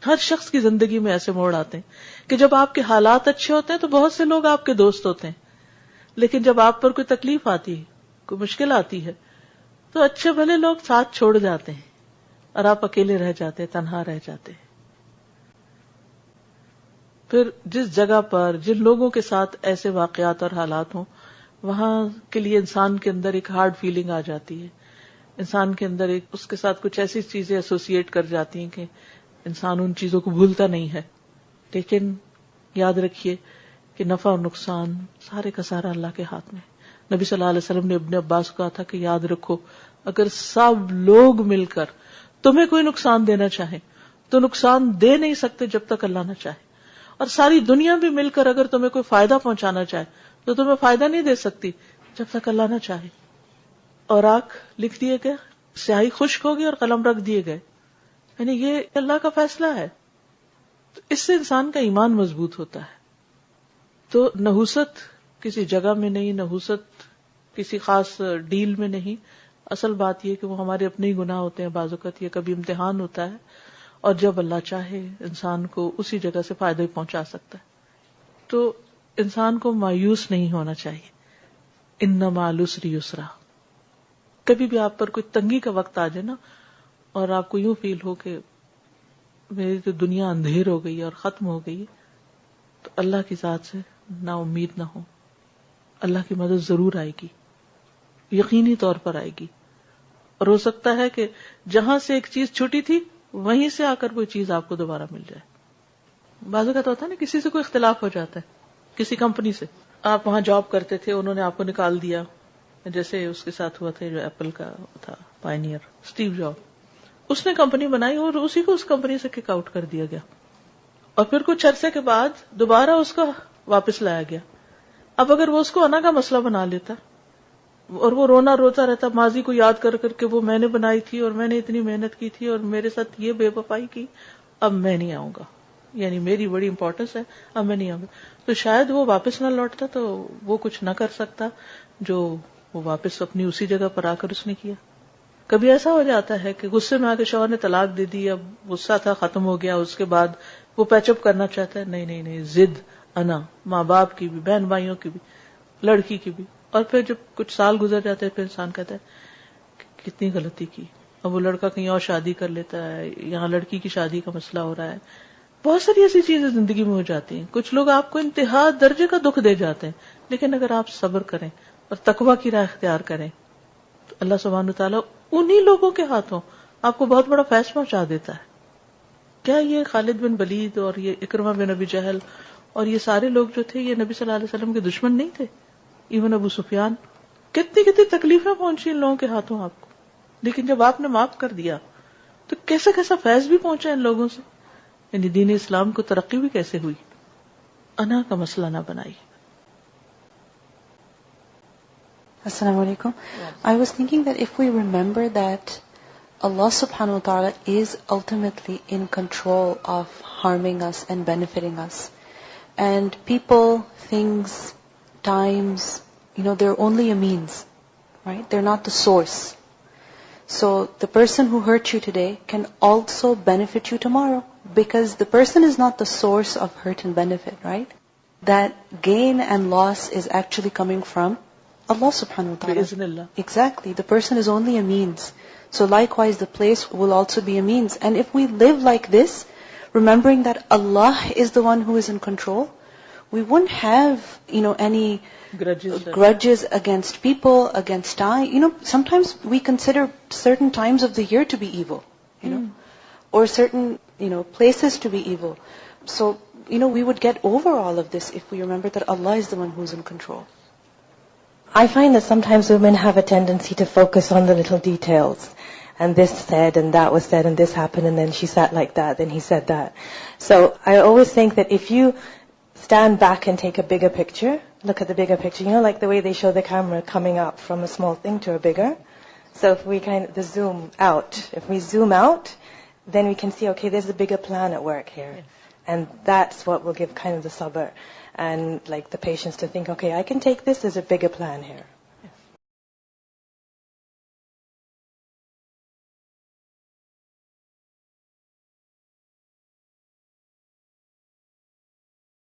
ہر شخص کی زندگی میں ایسے موڑ آتے ہیں کہ جب آپ کے حالات اچھے ہوتے ہیں تو بہت سے لوگ آپ کے دوست ہوتے ہیں، لیکن جب آپ پر کوئی تکلیف آتی ہے، کوئی مشکل آتی ہے، تو اچھے بھلے لوگ ساتھ چھوڑ جاتے ہیں اور آپ اکیلے رہ جاتے ہیں، تنہا رہ جاتے ہیں. پھر جس جگہ پر جن لوگوں کے ساتھ ایسے واقعات اور حالات ہوں، وہاں کے لیے انسان کے اندر ایک ہارڈ فیلنگ آ جاتی ہے، انسان کے اندر ایک اس کے ساتھ کچھ ایسی چیزیں ایسوسیٹ کر جاتی ہیں کہ انسان ان چیزوں کو بھولتا نہیں ہے. لیکن یاد رکھیے کہ نفع اور نقصان سارے کا سارا اللہ کے ہاتھ میں. نبی صلی اللہ علیہ وسلم نے ابن عباس کو کہا تھا کہ یاد رکھو، اگر سب لوگ مل کر تمہیں کوئی نقصان دینا چاہیں تو نقصان دے نہیں سکتے جب تک اللہ نہ چاہے، اور ساری دنیا بھی مل کر اگر تمہیں کوئی فائدہ پہنچانا چاہے تو تمہیں فائدہ نہیں دے سکتی جب تک اللہ نہ چاہے. اور آنکھ لکھ دیے گئے، سیاہی خشک ہوگی اور قلم رکھ دیے گئے، یعنی یہ اللہ کا فیصلہ ہے. تو اس سے انسان کا ایمان مضبوط ہوتا ہے. تو نحوست کسی جگہ میں نہیں، نحوست کسی خاص ڈیل میں نہیں. اصل بات یہ کہ وہ ہمارے اپنے ہی گناہ ہوتے ہیں، بعض اوقات یہ کبھی امتحان ہوتا ہے، اور جب اللہ چاہے انسان کو اسی جگہ سے فائدہ ہی پہنچا سکتا ہے. تو انسان کو مایوس نہیں ہونا چاہیے. ان مع العسر یسرا. کبھی بھی آپ پر کوئی تنگی کا وقت آ جائے نا، اور آپ کو یوں فیل ہو کہ میری تو دنیا اندھیر ہو گئی اور ختم ہو گئی، تو اللہ کی ذات سے نا امید نہ ہو. اللہ کی مدد ضرور آئے گی، یقینی طور پر آئے گی. اور ہو سکتا ہے کہ جہاں سے ایک چیز چھوٹی تھی وہیں سے آ کر کوئی چیز آپ کو دوبارہ مل جائے. بعض اوقات ہوتا ہے نا، کسی سے کوئی اختلاف ہو جاتا ہے، کسی کمپنی سے آپ وہاں جاب کرتے تھے، انہوں نے آپ کو نکال دیا، جیسے اس کے ساتھ ہوا تھا جو ایپل کا تھا پائنیئر اسٹیو جاب. اس نے کمپنی بنائی اور اسی کو اس کمپنی سے کک آؤٹ کر دیا گیا، اور پھر کچھ عرصے کے بعد دوبارہ اس کو واپس لایا گیا. اب اگر وہ اس کو انا کا مسئلہ بنا لیتا اور وہ رونا روتا رہتا ماضی کو یاد کر کر کے وہ میں نے بنائی تھی اور میں نے اتنی محنت کی تھی اور میرے ساتھ یہ بے وفائی کی، اب میں نہیں آؤں گا، یعنی میری بڑی امپورٹنس ہے، اب میں نہیں آؤں گا، تو شاید وہ واپس نہ لوٹتا، تو وہ کچھ نہ کر سکتا جو وہ واپس اپنی اسی جگہ پر آ کر اس نے کیا. کبھی ایسا ہو جاتا ہے کہ غصے میں آ کے شوہر نے طلاق دے دی، اب غصہ تھا ختم ہو گیا، اس کے بعد وہ پیچ اپ کرنا چاہتا ہے، نہیں ضد انا، ماں باپ کی بھی، بہن بھائیوں کی بھی، لڑکی کی بھی. اور پھر جب کچھ سال گزر جاتے ہیں پھر انسان کہتا ہے کہ کتنی غلطی کی. اب وہ لڑکا کہیں اور شادی کر لیتا ہے، یہاں لڑکی کی شادی کا مسئلہ ہو رہا ہے. بہت ساری ایسی چیزیں زندگی میں ہو جاتی ہیں. کچھ لوگ آپ کو انتہا درجے کا دکھ دے جاتے ہیں، لیکن اگر آپ صبر کریں اور تقوی کی راہ اختیار کریں تو اللہ سبحانہ وتعالیٰ انہی لوگوں کے ہاتھوں آپ کو بہت بڑا فیض پہنچا دیتا ہے. کیا یہ خالد بن ولید اور یہ اکرمہ بن ابی جہل اور یہ سارے لوگ جو تھے یہ نبی صلی اللہ علیہ وسلم کے دشمن نہیں تھے؟ ایون ابو سفیان، کتنی تکلیفیں پہنچی ان لوگوں کے ہاتھوں آپ کو، لیکن جب آپ نے معاف کر دیا تو کیسا فیض بھی پہنچا ان لوگوں سے. یعنی دین اسلام کو ترقی بھی کیسے ہوئی. انا کا مسئلہ نہ بنائی. Assalamu alaikum. I was thinking that if we remember that Allah subhanahu wa ta'ala is ultimately in control of harming us and benefiting us, and people, things, times, they're only a means, right? They're not the source. So the person who hurt you today can also benefit you tomorrow, because the person is not the source of hurt and benefit, right? That gain and loss is actually coming from Allah subhanahu wa ta'ala. Bi-iznillah. Exactly. The person is only a means. So likewise the place will also be a means. And if we live like this, remembering that Allah is the one who is in control, we wouldn't have, any grudges against people, against time. Sometimes we consider certain times of the year to be evil, or certain, places to be evil. So, we would get over all of this if we remember that Allah is the one who's in control. I find that sometimes women have a tendency to focus on the little details. And this said, and that was said, and this happened, and then she sat like that, then he said that. So I always think that if you stand back and take a bigger picture, look at the bigger picture, like the way they show the camera coming up from a small thing to a bigger. So if we the zoom out, if we zoom out, then we can see, okay, there's a bigger plan at work here. Yes. And that's what will give kind of the sabr and like the patience to think, okay, I can take this, there's a bigger plan here.